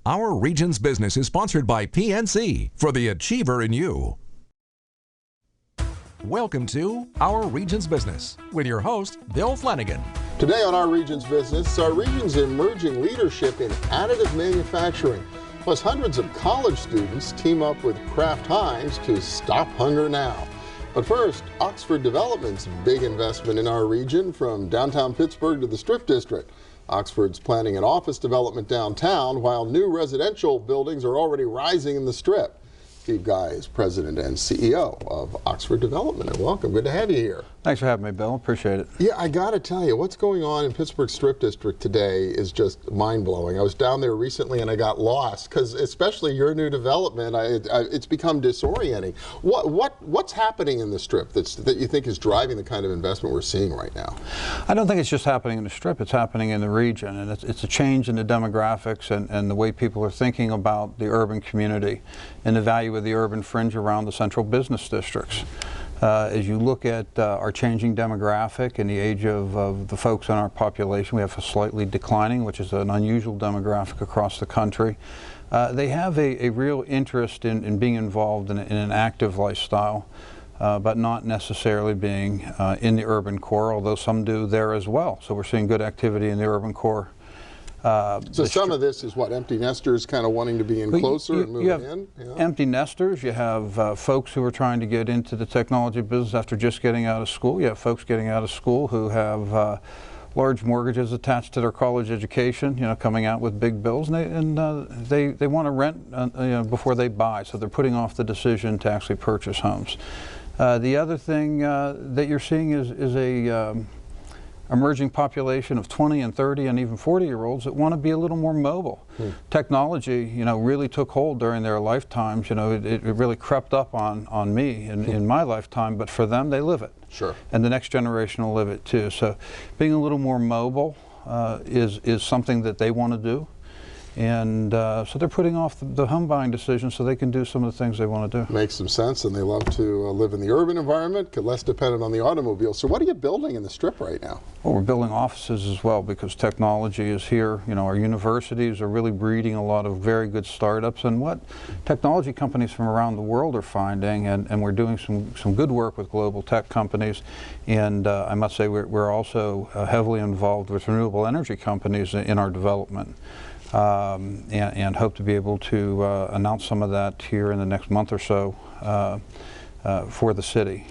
Our Region's Business is sponsored by PNC for the Achiever in You. Welcome to Our Region's Business with your host, Bill Flanagan. Today on Our Region's Business, our region's emerging leadership in additive manufacturing. Plus, hundreds of college students team up with Kraft Heinz to stop hunger now. But first, Oxford Development's big investment in our region, from downtown Pittsburgh to the Strip District. Oxford's planning an office development downtown, while new residential buildings are already rising in the Strip. Steve Guy is president and CEO of Oxford Development, and welcome. Good to have you here. Thanks for having me, Bill. Appreciate it. Yeah, I got to tell you, what's going on in Pittsburgh Strip District today is just mind-blowing. I was down there recently and I got lost, because especially your new development, it's become disorienting. What's happening in the Strip that you think is driving the kind of investment we're seeing right now? I don't think it's just happening in the Strip, it's happening in the region, and it's a change in the demographics and the way people are thinking about the urban community and the value of the urban fringe around the central business districts. As you look at our changing demographic and the age of the folks in our population, we have a slightly declining, which is an unusual demographic across the country. They have a real interest in being involved in an active lifestyle, but not necessarily being in the urban core, although some do there as well. So we're seeing good activity in the urban core. So some of this is what, empty nesters kind of wanting to be in closer and moving in? You have empty nesters, you have folks who are trying to get into the technology business after just getting out of school. You have folks getting out of school who have large mortgages attached to their college education, coming out with big bills, and they want to rent before they buy, so they're putting off the decision to actually purchase homes. The other thing that you're seeing is a emerging population of 20 and 30 and even 40-year-olds that want to be a little more mobile. Technology, really took hold during their lifetimes. It really crept up on me in my lifetime, but for them, they live it. Sure. And the next generation will live it too. So being a little more mobile is something that they want to do. And so they're putting off the home buying decision so they can do some of the things they want to do. Makes some sense, and they love to live in the urban environment, less dependent on the automobile. So what are you building in the Strip right now? Well, we're building offices as well, because technology is here. Our universities are really breeding a lot of very good startups, and what technology companies from around the world are finding, and we're doing some good work with global tech companies, and I must say we're also heavily involved with renewable energy companies in our development. And hope to be able to announce some of that here in the next month or so for the city.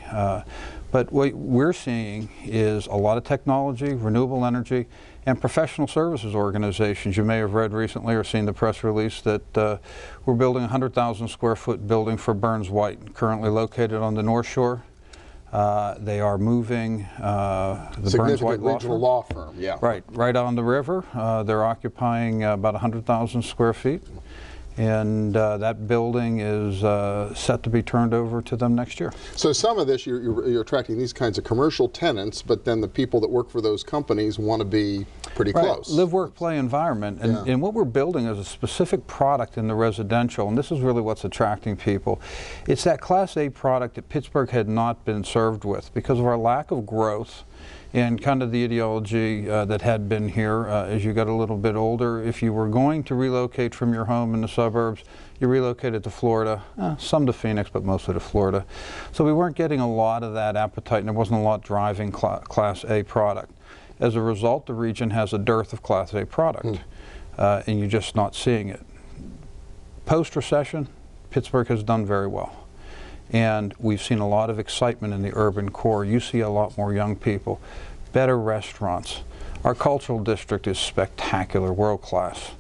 But what we're seeing is a lot of technology, renewable energy, and professional services organizations. You may have read recently or seen the press release that we're building a 100,000 square foot building for Burns White, currently located on the North Shore. They are moving the Burns White regional law firm, yeah. Right on the river. They're occupying about 100,000 square feet, and that building is set to be turned over to them next year. So some of this, you're attracting these kinds of commercial tenants, but then the people that work for those companies want to be pretty close. Live, work, play environment. And what we're building is a specific product in the residential, and this is really what's attracting people. It's that Class A product that Pittsburgh had not been served with because of our lack of growth and kind of the ideology that had been here as you got a little bit older. If you were going to relocate from your home in the suburbs, you relocated to Florida, some to Phoenix, but mostly to Florida. So we weren't getting a lot of that appetite, and there wasn't a lot driving Class A product. As a result, the region has a dearth of Class A product, and you're just not seeing it. Post-recession, Pittsburgh has done very well. And we've seen a lot of excitement in the urban core. You see a lot more young people, better restaurants. Our cultural district is spectacular, world class,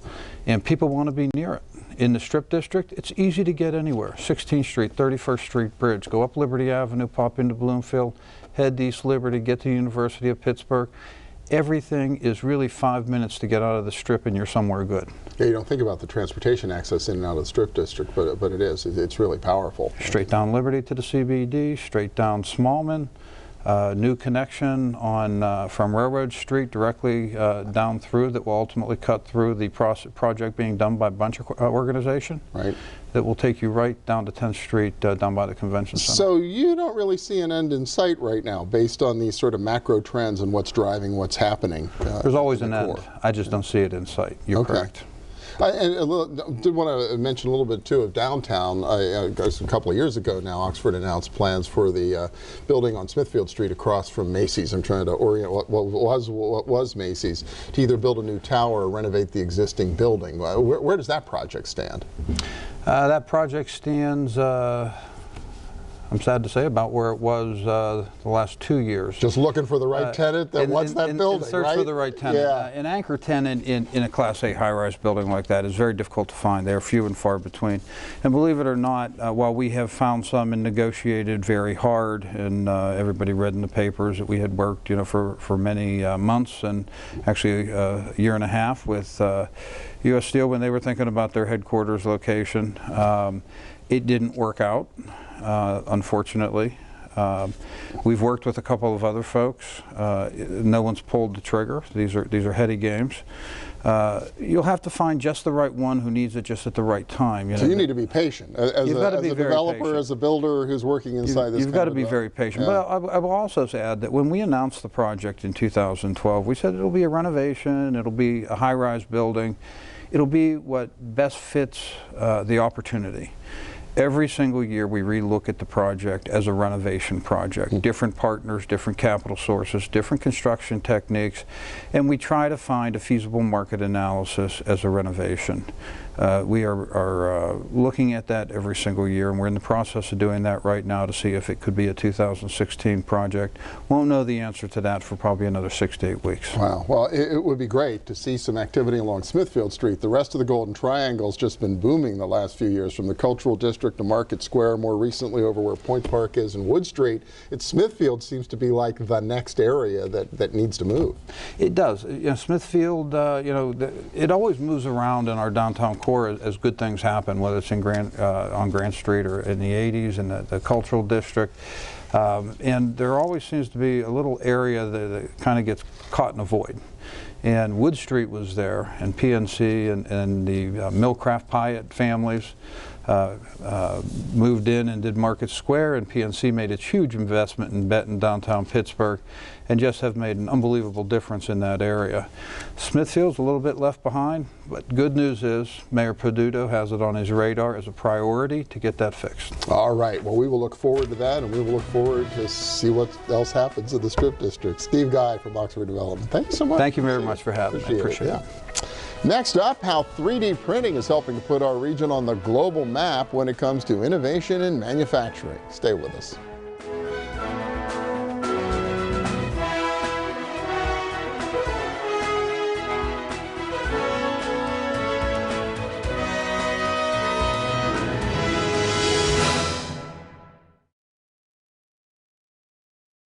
and people want to be near it. In the Strip District, it's easy to get anywhere. 16th Street, 31st Street Bridge, go up Liberty Avenue, pop into Bloomfield, head to East Liberty, get to the University of Pittsburgh. Everything is really 5 minutes to get out of the Strip and you're somewhere good. Yeah, you don't think about the transportation access in and out of the Strip District, but it is. It's really powerful. Straight down Liberty to the CBD, straight down Smallman, new connection on from Railroad Street directly down through that will ultimately cut through the project being done by a bunch of organization. Right. That will take you right down to 10th Street down by the convention center. So you don't really see an end in sight right now based on these sort of macro trends and what's driving what's happening. There's always an end. I just don't see it in sight. You're correct. I did want to mention a little bit too of downtown. A couple of years ago now, Oxford announced plans for the building on Smithfield Street across from Macy's. I'm trying to orient what was Macy's, to either build a new tower or renovate the existing building. Where does that project stand? That project stands, I'm sad to say, about where it was the last 2 years. Just looking for the right tenant that wants that building, search right? for the right tenant. Yeah. An anchor tenant in a Class A high-rise building like that is very difficult to find. They are few and far between. And believe it or not, while we have found some and negotiated very hard, and everybody read in the papers that we had worked, for many months and actually a year and a half with U.S. Steel when they were thinking about their headquarters location. It didn't work out. Unfortunately. We've worked with a couple of other folks. No one's pulled the trigger. These are heady games. You'll have to find just the right one who needs it just at the right time. So you need to be patient as a developer, as a builder who's working inside this. You've got to be very patient. Yeah. But I will also add that when we announced the project in 2012, we said it'll be a renovation, it'll be a high-rise building, it'll be what best fits the opportunity. Every single year we relook at the project as a renovation project. Different partners, different capital sources, different construction techniques, and we try to find a feasible market analysis as a renovation. We are looking at that every single year, and we're in the process of doing that right now to see if it could be a 2016 project. Won't know the answer to that for probably another 6 to 8 weeks. Wow. Well, it would be great to see some activity along Smithfield Street. The rest of the Golden Triangle's just been booming the last few years, from the Cultural District to Market Square, more recently over where Point Park is and Wood Street. Smithfield seems to be like the next area that needs to move. It does. Smithfield, it always moves around in our downtown core as good things happen, whether it's in on Grant Street or in the 80s in the Cultural District. And there always seems to be a little area that kind of gets caught in a void. And Wood Street was there, and PNC and the Millcraft Pyatt families moved in and did Market Square, and PNC made a huge investment and bet in downtown Pittsburgh and just have made an unbelievable difference in that area. Smithfield's a little bit left behind, but good news is Mayor Peduto has it on his radar as a priority to get that fixed. All right, well, we will look forward to that, and we will look forward to see what else happens in the Strip District. Steve Guy from Oxford Development, thank you so much. Thank you very much for having me. Appreciate it. Next up, how 3D printing is helping to put our region on the global map when it comes to innovation in manufacturing. Stay with us.